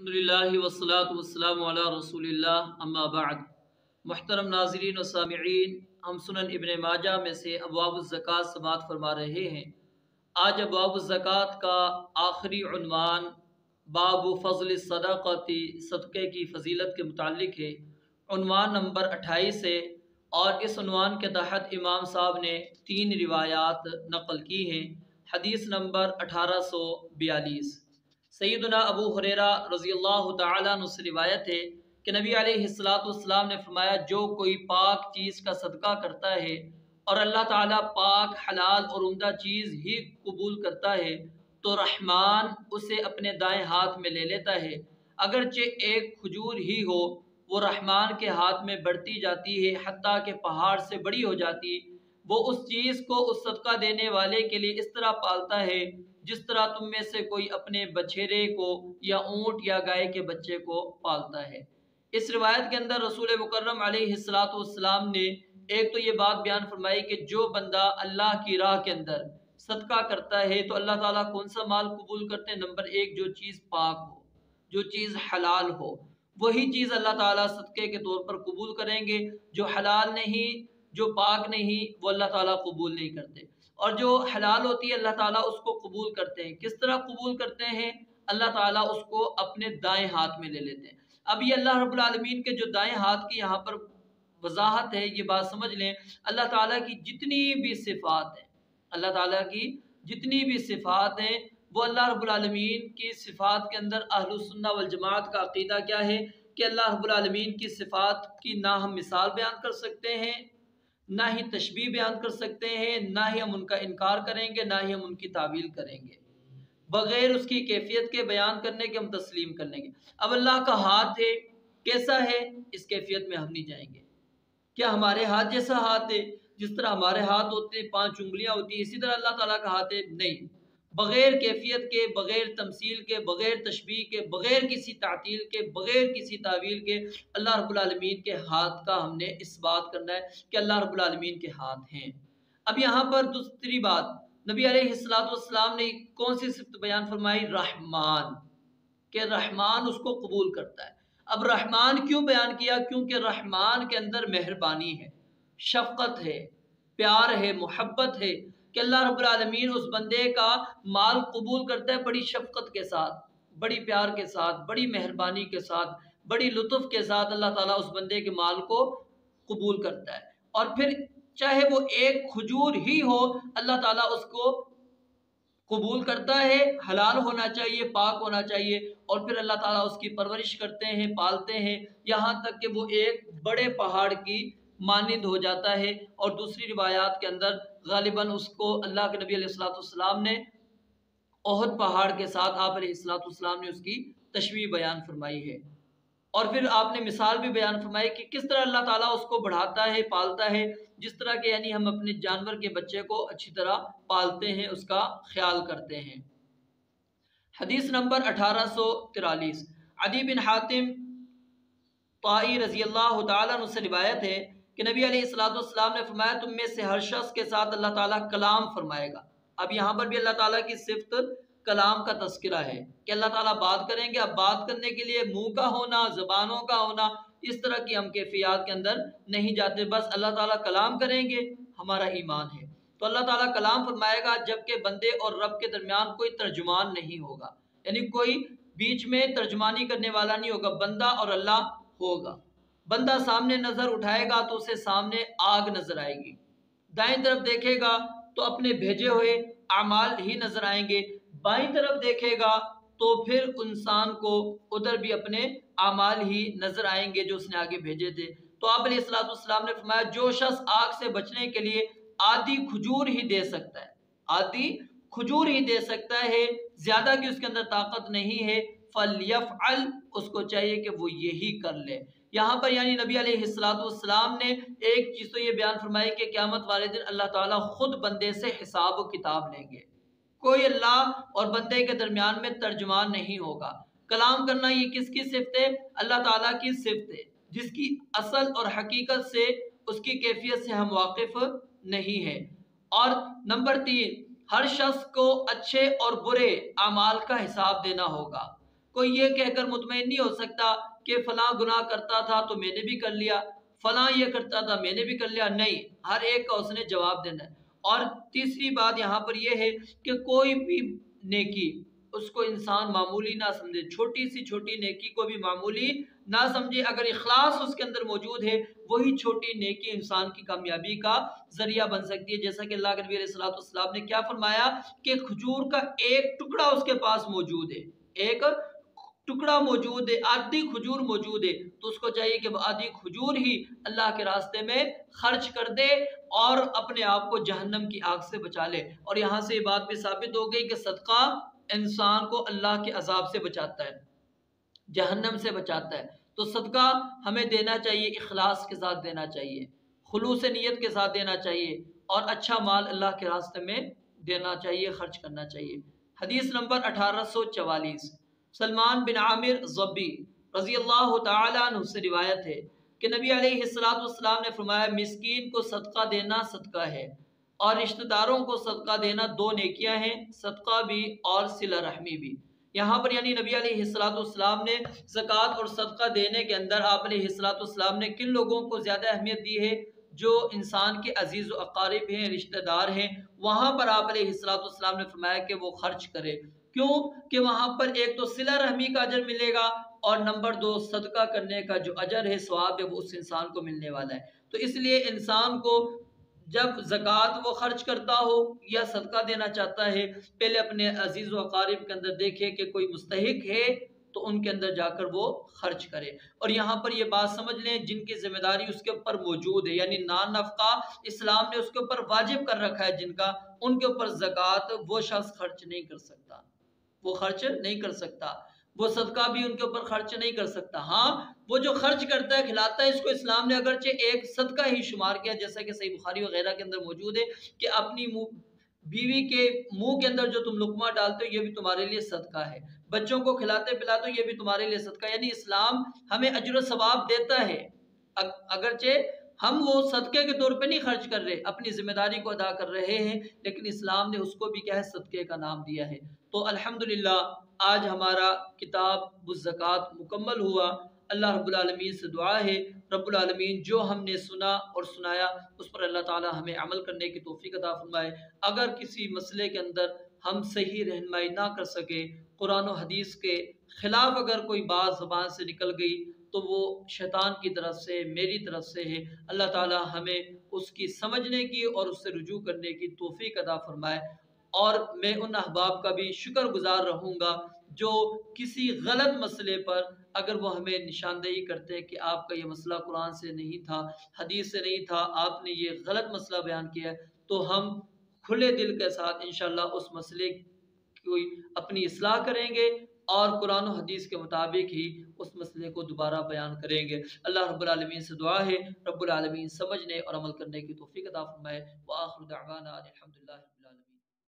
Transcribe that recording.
الحمدللہ والصلاة والسلام علی رسول اللہ اما بعد۔ محترم ناظرین و سامعین، ہم سنن ابن ماجہ میں سے ابواب الزکوٰۃ سماعت فرما رہے ہیں۔ آج ابواب الزکوٰۃ کا آخری عنوان باب فضل الصدقۃ، صدقے کی فضیلت کے متعلق ہے۔ عنوان نمبر 28 ہے اور اس عنوان کے تحت امام صاحب نے 3 روایات نقل کی ہیں۔ حدیث نمبر 1842، سیدنا ابو ہریرہ رضی اللہ تعالیٰ عنہ سے روایت ہے کہ نبی علیہ السلام نے فرمایا، جو کوئی پاک چیز کا صدقہ کرتا ہے اور اللہ تعالیٰ پاک، حلال اور عمدہ چیز ہی قبول کرتا ہے تو رحمان اسے اپنے دائیں ہاتھ میں لے لیتا ہے، اگرچہ ایک کھجور ہی ہو، وہ رحمان کے ہاتھ میں بڑھتی جاتی ہے حتیٰ کہ پہاڑ سے بڑی ہو جاتی۔ وہ اس چیز کو اس صدقہ دینے والے کے لیے اس طرح پالتا ہے جس طرح تم میں سے کوئی اپنے بچھیرے کو یا اونٹ یا گائے کے بچے کو پالتا ہے۔ اس روایت کے اندر رسول مکرم علیہ السلام نے ایک تو یہ بات بیان فرمائی کہ جو بندہ اللہ کی راہ کے اندر صدقہ کرتا ہے تو اللہ تعالیٰ کون سا مال قبول کرتے ہیں؟ نمبر 1، جو چیز پاک ہو، جو چیز حلال ہو، وہی چیز اللہ تعالیٰ صدقے کے طور پر قبول کریں گے۔ جو حلال نہیں، جو پاک نہیں، وہ اللہ تعالیٰ قبول نہیں کرتے۔ اور جو حلال ہوتی ہے اللہ تعالیٰ اس کو قبول کرتے ہیں۔ کس طرح قبول کرتے ہیں؟ اللہ تعالیٰ اس کو اپنے دائیں ہاتھ میں لے لیتے ہیں۔ اب یہ اللہ رب العالمین کے جو دائیں ہاتھ کی یہاں پر وضاحت ہے، یہ بات سمجھ لیں، اللہ تعالیٰ کی جتنی بھی صفات ہیں، اللہ تعالیٰ کی جتنی بھی صفات ہیں، وہ اللہ رب العالمین کی صفات کے اندر اہل السنہ والجماعت کا عقیدہ کیا ہے کہ اللہ رب العالمین کی صفات کی نہ ہم مثال بیان کر سکتے ہیں، نہ ہی تشبیہ بیان کر سکتے ہیں، نہ ہی ہم ان کا انکار کریں گے، نہ ہی ہم ان کی تعویل کریں گے۔ بغیر اس کی کیفیت کے بیان کرنے کے ہم تسلیم کر لیں گے۔ اب اللہ کا ہاتھ ہے، کیسا ہے؟ اس کیفیت میں ہم نہیں جائیں گے۔ کیا ہمارے ہاتھ جیسا ہاتھ ہے؟ جس طرح ہمارے ہاتھ ہوتے ہیں، 5 انگلیاں ہوتی ہیں، اسی طرح اللہ تعالیٰ کا ہاتھ ہے؟ نہیں۔ بغیر کیفیت کے، بغیر تمثیل کے، بغیر تشبیہ کے، بغیر کسی تعطیل کے، بغیر کسی تعویل کے اللہ رب العالمین کے ہاتھ کا ہم نے اس بات کرنا ہے کہ اللہ رب العالمین کے ہاتھ ہیں۔ اب یہاں پر دوسری بات، نبی علیہ السلام نے کون سی صفت بیان فرمائی؟ رحمان، کہ رحمان اس کو قبول کرتا ہے۔ اب رحمان کیوں بیان کیا؟ کیونکہ رحمان کے اندر مہربانی ہے، شفقت ہے، پیار ہے، محبت ہے، کہ اللہ رب العالمین اس بندے کا مال قبول کرتا ہے بڑی شفقت کے ساتھ، بڑی پیار کے ساتھ، بڑی مہربانی کے ساتھ، بڑی لطف کے ساتھ اللہ تعالیٰ اس بندے کے مال کو قبول کرتا ہے۔ اور پھر چاہے وہ ایک کھجور ہی ہو، اللہ تعالیٰ اس کو قبول کرتا ہے، حلال ہونا چاہیے، پاک ہونا چاہیے، اور پھر اللہ تعالیٰ اس کی پرورش کرتے ہیں، پالتے ہیں، یہاں تک کہ وہ ایک بڑے پہاڑ کی مانند ہو جاتا ہے۔ اور دوسری روایات کے اندر غالباً اس کو اللہ کے نبی علیہ السلام نے احد پہاڑ کے ساتھ آپ علیہ السلام نے اس کی تشبیہ بیان فرمائی ہے، اور پھر آپ نے مثال بھی بیان فرمائی کہ کس طرح اللہ تعالیٰ اس کو بڑھاتا ہے، پالتا ہے، جس طرح کہ یعنی ہم اپنے جانور کے بچے کو اچھی طرح پالتے ہیں، اس کا خیال کرتے ہیں۔ حدیث نمبر 1843، عدی بن حاتم طائی رضی اللہ تعالیٰ عنہ سے روایت ہے کہ نبی علیہ السلام نے فرمایا، تم میں سے ہر شخص کے ساتھ اللہ تعالیٰ کلام فرمائے گا۔ اب یہاں پر بھی اللہ تعالیٰ کی صفت کلام کا تذکرہ ہے کہ اللہ تعالیٰ بات کریں گے۔ اب بات کرنے کے لیے منہ کا ہونا، زبانوں کا ہونا، اس طرح کی ہم کیفیات کے اندر نہیں جاتے، بس اللہ تعالیٰ کلام کریں گے، ہمارا ایمان ہے۔ تو اللہ تعالیٰ کلام فرمائے گا جبکہ بندے اور رب کے درمیان کوئی ترجمان نہیں ہوگا، یعنی کوئی بیچ میں ترجمانی کرنے والا نہیں ہوگا، بندہ اور اللہ ہوگا۔ بندہ سامنے نظر اٹھائے گا تو اسے سامنے آگ نظر آئے گی، دائیں طرف دیکھے گا تو اپنے بھیجے ہوئے اعمال ہی نظر آئیں گے، بائیں طرف دیکھے گا تو پھر انسان کو ادھر بھی اپنے اعمال ہی نظر آئیں گے جو اس نے آگے بھیجے تھے۔ تو آپ علیہ السلام نے فرمایا، جو شخص آگ سے بچنے کے لیے آدھی کھجور ہی دے سکتا ہے، آدھی کھجور ہی دے سکتا ہے، زیادہ کی اس کے اندر طاقت نہیں ہے، فَلْيَفْعَلْ، اس کو چاہیے کہ وہ یہی کر لے۔ یہاں پر یعنی نبی علیہ السلام نے ایک چیز تو یہ بیان فرمائی کہ قیامت والے دن اللہ تعالیٰ خود بندے سے حساب و کتاب لیں گے، کوئی اللہ اور بندے کے درمیان میں ترجمان نہیں ہوگا۔ کلام کرنا یہ کس کی صفت ہے؟ اللہ تعالیٰ کی صفت ہے، جس کی اصل اور حقیقت سے، اس کی کیفیت سے ہم واقف نہیں ہیں۔ اور نمبر 3، ہر شخص کو اچھے اور برے اعمال کا حساب دینا ہوگا۔ کوئی یہ کہہ کر مطمئن نہیں ہو سکتا کہ فلاں گناہ کرتا تھا تو میں نے بھی کر لیا، فلاں یہ کرتا تھا میں نے بھی کر لیا، نہیں، ہر ایک کا اس نے جواب دینا ہے۔ اور تیسری بات یہاں پر یہ ہے کہ کوئی بھی نیکی اس کو انسان معمولی نہ سمجھے، چھوٹی سی چھوٹی نیکی کو بھی معمولی نہ سمجھے، اگر اخلاص اس کے اندر موجود ہے وہی چھوٹی نیکی انسان کی کامیابی کا ذریعہ بن سکتی ہے۔ جیسا کہ اللہ کے نبی علیہ السلام نے کیا فرمایا کہ کھجور کا ایک ٹکڑا اس کے پاس موجود ہے، ایک ٹکڑا موجود ہے، آدھی کھجور موجود ہے، تو اس کو چاہیے کہ وہ آدھی کھجور ہی اللہ کے راستے میں خرچ کر دے اور اپنے آپ کو جہنم کی آگ سے بچا لے۔ اور یہاں سے یہ بات بھی ثابت ہو گئی کہ صدقہ انسان کو اللہ کے عذاب سے بچاتا ہے، جہنم سے بچاتا ہے۔ تو صدقہ ہمیں دینا چاہیے، اخلاص کے ساتھ دینا چاہیے، خلوص نیت کے ساتھ دینا چاہیے، اور اچھا مال اللہ کے راستے میں دینا چاہیے، خرچ کرنا چاہیے۔ حدیث نمبر 1844، سلمان بن عامر ضبی رضی اللہ تعالیٰ عنہ سے روایت ہے کہ نبی علیہ السلام نے فرمایا مسکین کو صدقہ دینا صدقہ ہے، اور رشتہ داروں کو صدقہ دینا دو نیکیاں ہیں، صدقہ بھی اور صلہ رحمی بھی۔ یہاں پر یعنی نبی علیہ السلام نے زکوٰۃ اور صدقہ دینے کے اندر آپ علیہ السلام نے کن لوگوں کو زیادہ اہمیت دی ہے؟ جو انسان کے عزیز و اقارب ہیں، رشتہ دار ہیں، وہاں پر آپ علیہ السلام نے فرمایا کہ وہ خرچ کرے۔ کیوں کہ وہاں پر ایک تو صلہ رحمی کا اجر ملے گا، اور نمبر دو صدقہ کرنے کا جو اجر ہے، ثواب ہے، وہ اس انسان کو ملنے والا ہے۔ تو اس لیے انسان کو جب زکوٰۃ وہ خرچ کرتا ہو یا صدقہ دینا چاہتا ہے، پہلے اپنے عزیز و اقارب کے اندر دیکھے کہ کوئی مستحق ہے تو ان کے اندر جا کر وہ خرچ کرے۔ اور یہاں پر یہ بات سمجھ لیں، جن کی ذمہ داری اس کے اوپر موجود ہے، یعنی نان نفقہ اسلام نے اس کے اوپر واجب کر رکھا ہے جن کا، ان کے اوپر زکوٰۃ وہ شخص خرچ نہیں کر سکتا، وہ خرچ نہیں کر سکتا، وہ صدقہ بھی ان کے اوپر خرچ نہیں کر سکتا۔ ہاں وہ جو خرچ کرتا ہے، کھلاتا ہے، اس کو اسلام نے اگرچہ ایک صدقہ ہی شمار کیا، جیسا کہ صحیح بخاری وغیرہ کے اندر موجود ہے کہ اپنی بیوی کے منہ کے اندر جو تم لقمہ ڈالتے ہو یہ بھی تمہارے لیے صدقہ ہے، بچوں کو کھلاتے پلاتے ہو یہ بھی تمہارے لیے صدقہ ہے۔ یعنی اسلام ہمیں اجر و ثواب دیتا ہے، اگرچہ ہم وہ صدقے کے طور پہ نہیں خرچ کر رہے، اپنی ذمہ داری کو ادا کر رہے ہیں، لیکن اسلام نے اس کو بھی کیا ہے، صدقے کا نام دیا ہے۔ تو الحمدللہ آج ہمارا کتاب الزکوٰۃ مکمل ہوا۔ اللہ رب العالمین سے دعا ہے رب العالمین جو ہم نے سنا اور سنایا اس پر اللہ تعالی ہمیں عمل کرنے کی توفیق عطا فرمائے۔ اگر کسی مسئلے کے اندر ہم صحیح رہنمائی نہ کر سکے، قرآن و حدیث کے خلاف اگر کوئی بات زبان سے نکل گئی تو وہ شیطان کی طرف سے، میری طرف سے ہے۔ اللہ تعالی ہمیں اس کی سمجھنے کی اور اس سے رجوع کرنے کی توفیق عطا فرمائے۔ اور میں ان احباب کا بھی شکر گزار رہوں گا جو کسی غلط مسئلے پر اگر وہ ہمیں نشاندہی کرتے کہ آپ کا یہ مسئلہ قرآن سے نہیں تھا، حدیث سے نہیں تھا، آپ نے یہ غلط مسئلہ بیان کیا ہے، تو ہم کھلے دل کے ساتھ انشاءاللہ اس مسئلے کی اپنی اصلاح کریں گے اور قرآن و حدیث کے مطابق ہی اس مسئلے کو دوبارہ بیان کریں گے۔ اللہ رب العالمین سے دعا ہے رب العالمین سمجھنے اور عمل کرنے کی توفیق عطا فرمائے۔ وآخر دعوانا الحمدللہ۔